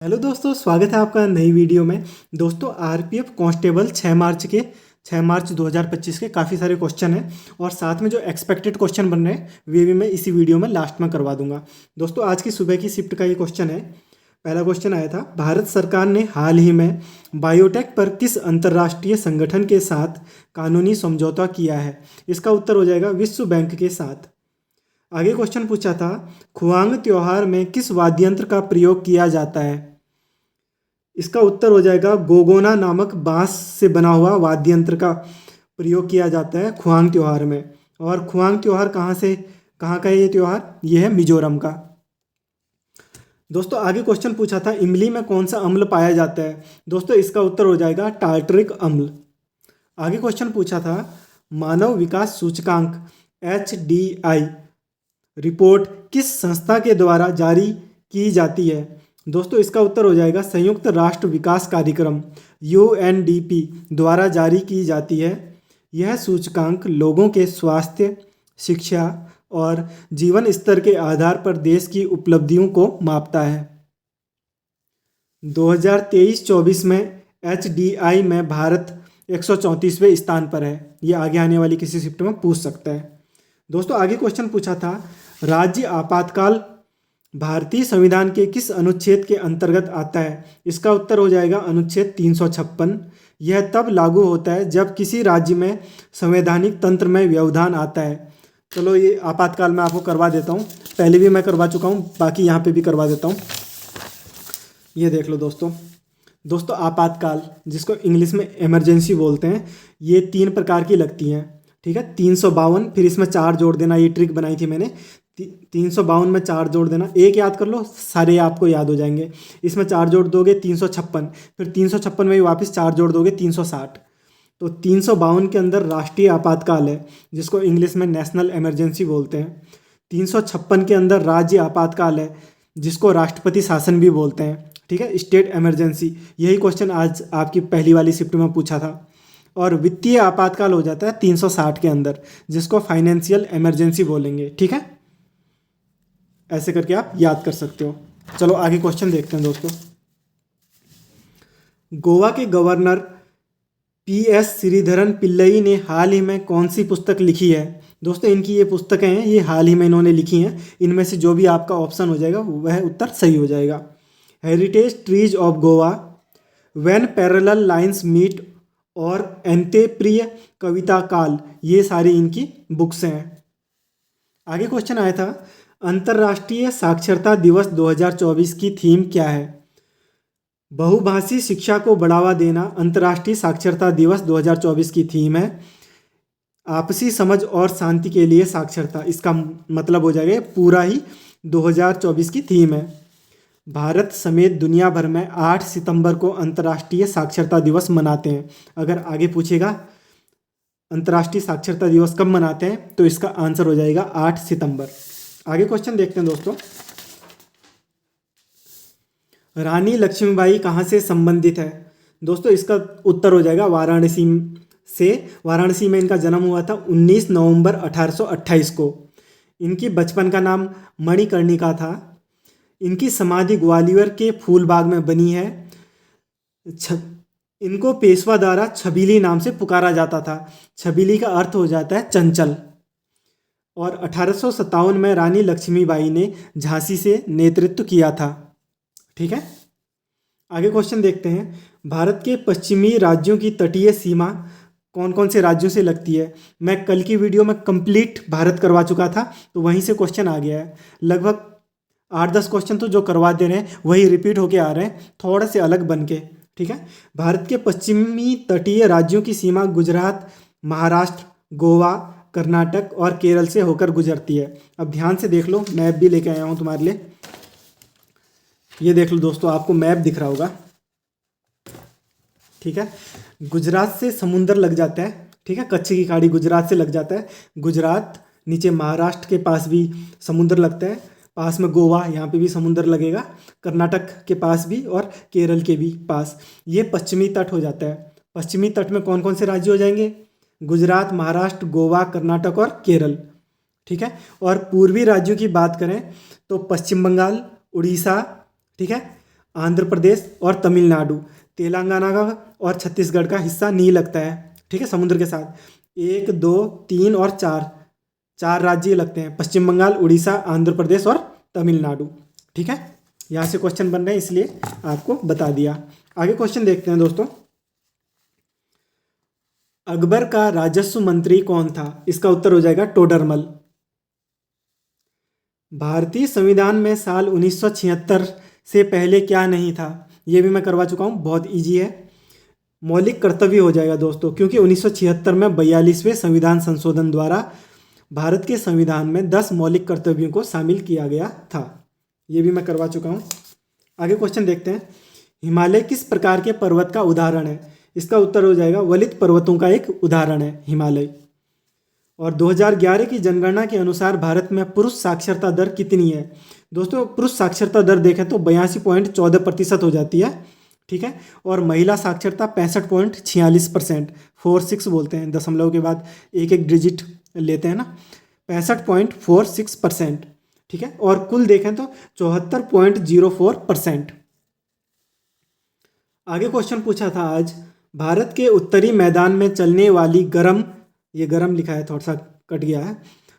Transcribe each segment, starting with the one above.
Hello दोस्तों, स्वागत है आपका नई वीडियो में। दोस्तों, आरपीएफ कांस्टेबल 6 मार्च 2025 के काफ़ी सारे क्वेश्चन हैं और साथ में जो एक्सपेक्टेड क्वेश्चन बन रहे हैं वे भी मैं इसी वीडियो में लास्ट में करवा दूंगा। दोस्तों, आज की सुबह की शिफ्ट का ये क्वेश्चन है। पहला क्वेश्चन आया था, भारत सरकार ने हाल ही में बायोटेक पर किस अंतर्राष्ट्रीय संगठन के साथ कानूनी समझौता किया है? इसका उत्तर हो जाएगा विश्व बैंक के साथ। आगे क्वेश्चन पूछा था, खुआंग त्योहार में किस वाद्य यंत्र का प्रयोग किया जाता है? इसका उत्तर हो जाएगा गोगोना नामक बांस से बना हुआ वाद्य यंत्र का प्रयोग किया जाता है खुआंग त्योहार में। और खुआंग त्योहार कहाँ का है ये त्योहार? ये है मिजोरम का। दोस्तों, आगे क्वेश्चन पूछा था, इमली में कौन सा अम्ल पाया जाता है? दोस्तों, इसका उत्तर हो जाएगा टार्टरिक अम्ल। आगे क्वेश्चन पूछा था, मानव विकास सूचकांक HDI रिपोर्ट किस संस्था के द्वारा जारी की जाती है? दोस्तों, इसका उत्तर हो जाएगा संयुक्त राष्ट्र विकास कार्यक्रम UNDP द्वारा जारी की जाती है। यह सूचकांक लोगों के स्वास्थ्य, शिक्षा और जीवन स्तर के आधार पर देश की उपलब्धियों को मापता है। 2023-24 में HDI में भारत 134वें स्थान पर है। ये आगे आने वाली किसी शिफ्ट में पूछ सकता है। दोस्तों, आगे क्वेश्चन पूछा था, राज्य आपातकाल भारतीय संविधान के किस अनुच्छेद के अंतर्गत आता है? इसका उत्तर हो जाएगा अनुच्छेद 356। यह तब लागू होता है जब किसी राज्य में संवैधानिक तंत्र में व्यवधान आता है। चलो, ये आपातकाल में आपको करवा देता हूँ, पहले भी मैं करवा चुका हूँ, बाकी यहाँ पे भी करवा देता हूँ। ये देख लो दोस्तों, आपातकाल जिसको इंग्लिश में इमरजेंसी बोलते हैं, ये 3 प्रकार की लगती हैं। ठीक है, 352, फिर इसमें 4 जोड़ देना, ये ट्रिक बनाई थी मैंने। 352 में 4 जोड़ देना, एक याद कर लो, सारे आपको याद हो जाएंगे। इसमें 4 जोड़ दोगे 356, फिर 356 में भी वापस 4 जोड़ दोगे 360। तो 352 के अंदर राष्ट्रीय आपातकाल है जिसको इंग्लिश में नेशनल इमरजेंसी बोलते हैं। 356 के अंदर राज्य आपातकाल है जिसको राष्ट्रपति शासन भी बोलते हैं। ठीक है, स्टेट इमरजेंसी। यही क्वेश्चन आज आपकी पहली वाली शिफ्ट में पूछा था। और वित्तीय आपातकाल हो जाता है 360 के अंदर, जिसको फाइनेंशियल इमरजेंसी बोलेंगे। ठीक है, ऐसे करके आप याद कर सकते हो। चलो आगे क्वेश्चन देखते हैं दोस्तों। गोवा के गवर्नर PS श्रीधरन पिल्लई ने हाल ही में कौन सी पुस्तक लिखी है? दोस्तों, इनकी ये पुस्तकें हैं, ये हाल ही में इन्होंने लिखी हैं। इनमें से जो भी आपका ऑप्शन हो जाएगा वह उत्तर सही हो जाएगा। Heritage trees of Goa, when parallel lines meet और अंत्यप्रिय कविता काल, ये सारी इनकी बुक्स हैं। आगे क्वेश्चन आया था, अंतर्राष्ट्रीय साक्षरता दिवस 2024 की थीम क्या है? बहुभाषी शिक्षा को बढ़ावा देना अंतर्राष्ट्रीय साक्षरता दिवस 2024 की थीम है। आपसी समझ और शांति के लिए साक्षरता, इसका मतलब हो जाएगा पूरा ही 2024 की थीम है। भारत समेत दुनिया भर में 8 सितंबर को अंतर्राष्ट्रीय साक्षरता दिवस मनाते हैं। अगर आगे पूछेगा अंतर्राष्ट्रीय साक्षरता दिवस कब मनाते हैं, तो इसका आंसर हो जाएगा 8 सितंबर। आगे क्वेश्चन देखते हैं दोस्तों। रानी लक्ष्मीबाई कहाँ से संबंधित है? दोस्तों, इसका उत्तर हो जाएगा वाराणसी से। वाराणसी में इनका जन्म हुआ था 19 नवंबर 1828 को। इनकी बचपन का नाम मणिकर्णिका था। इनकी समाधि ग्वालियर के फूलबाग में बनी है। इनको पेशवा द्वारा छबीली नाम से पुकारा जाता था। छबीली का अर्थ हो जाता है चंचल। और 1857 में रानी लक्ष्मीबाई ने झांसी से नेतृत्व किया था। ठीक है, आगे क्वेश्चन देखते हैं। भारत के पश्चिमी राज्यों की तटीय सीमा कौन कौन से राज्यों से लगती है? मैं कल की वीडियो में कंप्लीट भारत करवा चुका था, तो वहीं से क्वेश्चन आ गया है। लगभग 8-10 क्वेश्चन तो जो करवा दे रहे हैं वही रिपीट होके आ रहे हैं, थोड़े से अलग बन के। ठीक है, भारत के पश्चिमी तटीय राज्यों की सीमा गुजरात, महाराष्ट्र, गोवा, कर्नाटक और केरल से होकर गुजरती है। अब ध्यान से देख लो, मैप भी लेके आया हूँ तुम्हारे लिए। ये देख लो दोस्तों, आपको मैप दिख रहा होगा। ठीक है, गुजरात से समुंदर लग जाता है। ठीक है, कच्छ की खाड़ी गुजरात से लग जाता है। गुजरात, नीचे महाराष्ट्र के पास भी समुंदर लगता है, पास में गोवा, यहाँ पे भी समुंदर लगेगा, कर्नाटक के पास भी और केरल के भी पास। ये पश्चिमी तट हो जाता है। पश्चिमी तट में कौन कौन से राज्य हो जाएंगे? गुजरात, महाराष्ट्र, गोवा, कर्नाटक और केरल। ठीक है, और पूर्वी राज्यों की बात करें तो पश्चिम बंगाल, उड़ीसा, ठीक है, आंध्र प्रदेश और तमिलनाडु। तेलंगाना का और छत्तीसगढ़ का हिस्सा नहीं लगता है, ठीक है, समुद्र के साथ। 1, 2, 3 और 4, 4 राज्य लगते हैं, पश्चिम बंगाल, उड़ीसा, आंध्र प्रदेश और तमिलनाडु, ठीक है। यहाँ से क्वेश्चन बन रहे हैं इसलिए आपको बता दिया। आगे क्वेश्चन देखते हैं दोस्तों। अकबर का राजस्व मंत्री कौन था? इसका उत्तर हो जाएगा टोडरमल। भारतीय संविधान में साल 1976 से पहले क्या नहीं था? ये भी मैं करवा चुका हूँ, बहुत इजी है। मौलिक कर्तव्य हो जाएगा दोस्तों, क्योंकि 1976 में 42वें संविधान संशोधन द्वारा भारत के संविधान में 10 मौलिक कर्तव्यों को शामिल किया गया था। ये भी मैं करवा चुका हूँ। आगे क्वेश्चन देखते हैं। हिमालय किस प्रकार के पर्वत का उदाहरण है? इसका उत्तर हो जाएगा वलित पर्वतों का एक उदाहरण है हिमालय। और 2011 की जनगणना के अनुसार भारत में पुरुष साक्षरता दर कितनी है? दोस्तों पुरुष साक्षरता दर देखें तो 82.14% हो जाती है, ठीक है। और महिला साक्षरता 65.46%, 46 बोलते हैं, दशमलव के बाद एक एक डिजिट लेते हैं ना, 65.46%, ठीक है। और कुल देखें तो 74.04%। आगे क्वेश्चन पूछा था आज, भारत के उत्तरी मैदान में चलने वाली गर्म, ये गर्म लिखा है, थोड़ा सा कट गया है,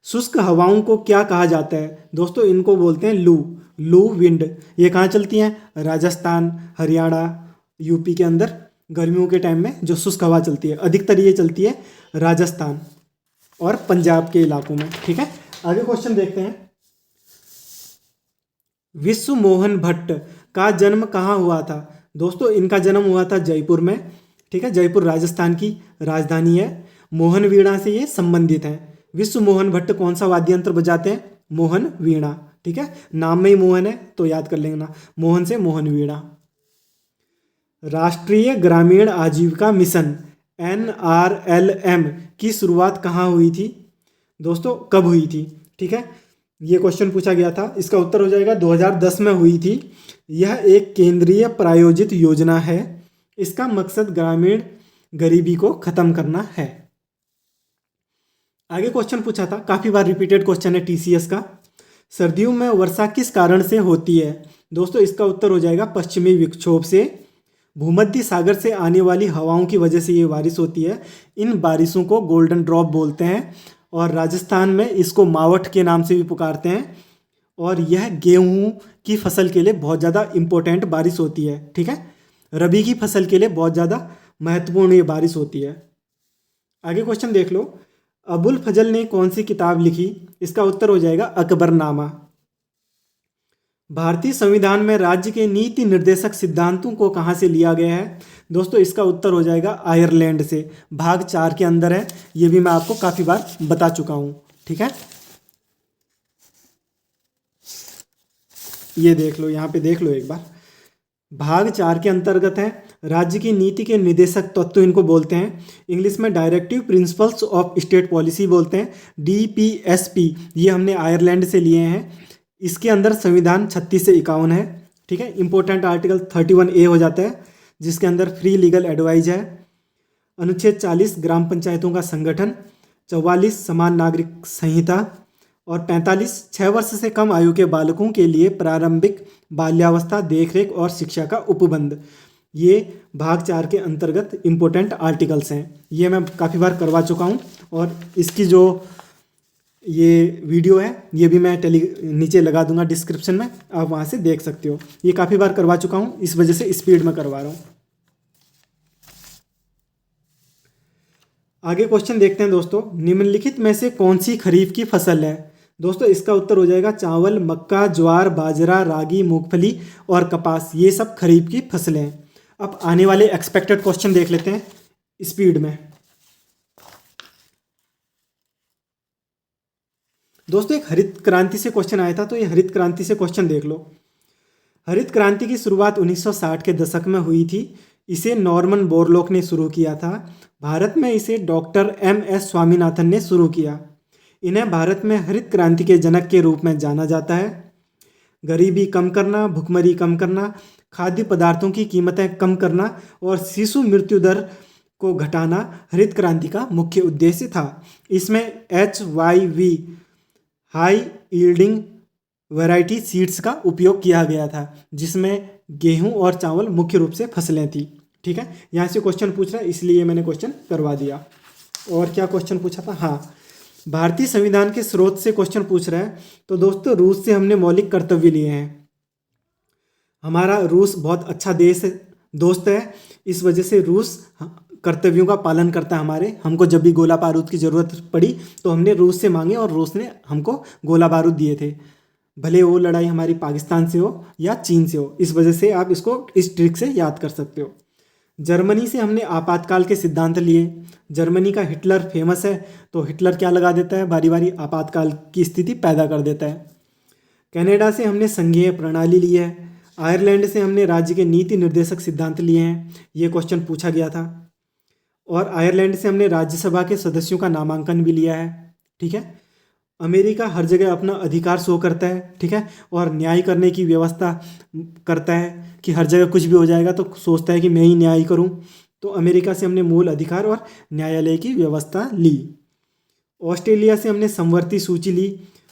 शुष्क हवाओं को क्या कहा जाता है? दोस्तों इनको बोलते हैं लू, लू विंड। ये कहाँ चलती हैं? राजस्थान, हरियाणा, यूपी के अंदर गर्मियों के टाइम में जो शुष्क हवा चलती है, अधिकतर ये चलती है राजस्थान और पंजाब के इलाकों में, ठीक है। आगे क्वेश्चन देखते हैं। विश्व मोहन भट्ट का जन्म कहाँ हुआ था? दोस्तों इनका जन्म हुआ था जयपुर में, ठीक है। जयपुर राजस्थान की राजधानी है। मोहन वीणा से ये संबंधित हैं। विश्व मोहन भट्ट कौन सा वाद्य यंत्र बजाते हैं? मोहन वीणा, ठीक है। नाम में ही मोहन है तो याद कर लेना, मोहन से मोहन वीणा। राष्ट्रीय ग्रामीण आजीविका मिशन NRLM की शुरुआत कहाँ हुई थी? दोस्तों कब हुई थी, ठीक है, ये क्वेश्चन पूछा गया था। इसका उत्तर हो जाएगा 2010 में हुई थी। यह एक केंद्रीय प्रायोजित योजना है। इसका मकसद ग्रामीण गरीबी को खत्म करना है। आगे क्वेश्चन पूछा था, काफी बार रिपीटेड क्वेश्चन है TCS का। सर्दियों में वर्षा किस कारण से होती है? दोस्तों इसका उत्तर हो जाएगा पश्चिमी विक्षोभ से। भूमध्य सागर से आने वाली हवाओं की वजह से ये बारिश होती है। इन बारिशों को गोल्डन ड्रॉप बोलते हैं और राजस्थान में इसको मावठ के नाम से भी पुकारते हैं। और यह गेहूं की फसल के लिए बहुत ज़्यादा इम्पोर्टेंट बारिश होती है, ठीक है। रबी की फसल के लिए बहुत ज़्यादा महत्वपूर्ण ये बारिश होती है। आगे क्वेश्चन देख लो। अबुल फजल ने कौन सी किताब लिखी? इसका उत्तर हो जाएगा अकबरनामा। भारतीय संविधान में राज्य के नीति निर्देशक सिद्धांतों को कहाँ से लिया गया है? दोस्तों इसका उत्तर हो जाएगा आयरलैंड से। भाग 4 के अंदर है, ये भी मैं आपको काफ़ी बार बता चुका हूँ, ठीक है। ये देख लो, यहाँ पे देख लो एक बार। भाग 4 के अंतर्गत है राज्य की नीति के निदेशक तत्व, इनको बोलते हैं इंग्लिश में directive principles of state policy बोलते हैं, DPSP। ये हमने आयरलैंड से लिए हैं। इसके अंदर संविधान 36 से 51 है, ठीक है। इंपॉर्टेंट आर्टिकल 31A हो जाता है, जिसके अंदर फ्री लीगल एडवाइज है। अनुच्छेद 40 ग्राम पंचायतों का संगठन, 44 समान नागरिक संहिता और 45 6 वर्ष से कम आयु के बालकों के लिए प्रारंभिक बाल्यावस्था देखरेख और शिक्षा का उपबंध। ये भाग 4 के अंतर्गत इम्पोर्टेंट आर्टिकल्स हैं। ये मैं काफ़ी बार करवा चुका हूँ और इसकी जो ये वीडियो है ये भी मैं नीचे लगा दूंगा डिस्क्रिप्शन में, आप वहाँ से देख सकते हो। ये काफ़ी बार करवा चुका हूँ, इस वजह से स्पीड में करवा रहा हूँ। आगे क्वेश्चन देखते हैं दोस्तों। निम्नलिखित में से कौन सी खरीफ की फसल है? दोस्तों इसका उत्तर हो जाएगा चावल, मक्का, ज्वार, बाजरा, रागी, मूंगफली और कपास। ये सब खरीफ की फसलें हैं। अब आने वाले एक्सपेक्टेड क्वेश्चन देख लेते हैं स्पीड में। दोस्तों एक हरित क्रांति से क्वेश्चन आया था, तो ये हरित क्रांति से क्वेश्चन देख लो। हरित क्रांति की शुरुआत 1960 के दशक में हुई थी। इसे नॉर्मन बोरलॉग ने शुरू किया था। भारत में इसे डॉक्टर MS स्वामीनाथन ने शुरू किया। इन्हें भारत में हरित क्रांति के जनक के रूप में जाना जाता है। गरीबी कम करना, भुखमरी कम करना, खाद्य पदार्थों की कीमतें कम करना और शिशु मृत्यु दर को घटाना हरित क्रांति का मुख्य उद्देश्य था। इसमें HYV high yielding variety seeds का उपयोग किया गया था, जिसमें गेहूं और चावल मुख्य रूप से फसलें थी। ठीक है, यहाँ से क्वेश्चन पूछ रहा है इसलिए मैंने क्वेश्चन करवा दिया। और क्या क्वेश्चन पूछा था, हाँ, भारतीय संविधान के स्रोत से क्वेश्चन पूछ रहा है। तो दोस्तों रूस से हमने मौलिक कर्तव्य लिए हैं। हमारा रूस बहुत अच्छा देश है, दोस्त है, इस वजह से रूस कर्तव्यों का पालन करता है हमारे। हमको जब भी गोला बारूद की ज़रूरत पड़ी तो हमने रूस से मांगे और रूस ने हमको गोला बारूद दिए थे, भले वो लड़ाई हमारी पाकिस्तान से हो या चीन से हो। इस वजह से आप इसको इस ट्रिक से याद कर सकते हो। जर्मनी से हमने आपातकाल के सिद्धांत लिए। जर्मनी का हिटलर फेमस है, तो हिटलर क्या लगा देता है, बारी बारी आपातकाल की स्थिति पैदा कर देता है। कनाडा से हमने संघीय प्रणाली ली है। आयरलैंड से हमने राज्य के नीति निर्देशक सिद्धांत लिए हैं, ये क्वेश्चन पूछा गया था। और आयरलैंड से हमने राज्यसभा के सदस्यों का नामांकन भी लिया है। ठीक है, अमेरिका हर जगह अपना अधिकार शो करता है। ठीक है, और न्याय करने की व्यवस्था करता है कि हर जगह कुछ भी हो जाएगा तो सोचता है कि मैं ही न्याय करूं। तो अमेरिका से हमने मूल अधिकार और न्यायालय की व्यवस्था ली। ऑस्ट्रेलिया से हमने समवर्ती सूची ली।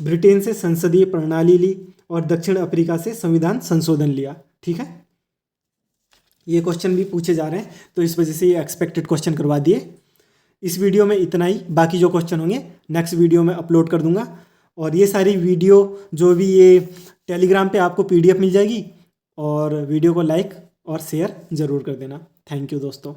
ब्रिटेन से संसदीय प्रणाली ली और दक्षिण अफ्रीका से संविधान संशोधन लिया। ठीक है, ये क्वेश्चन भी पूछे जा रहे हैं तो इस वजह से ये एक्सपेक्टेड क्वेश्चन करवा दिए। इस वीडियो में इतना ही, बाकी जो क्वेश्चन होंगे नेक्स्ट वीडियो में अपलोड कर दूंगा। और ये सारी वीडियो जो भी ये टेलीग्राम पे आपको PDF मिल जाएगी। और वीडियो को लाइक और शेयर ज़रूर कर देना। थैंक यू दोस्तों।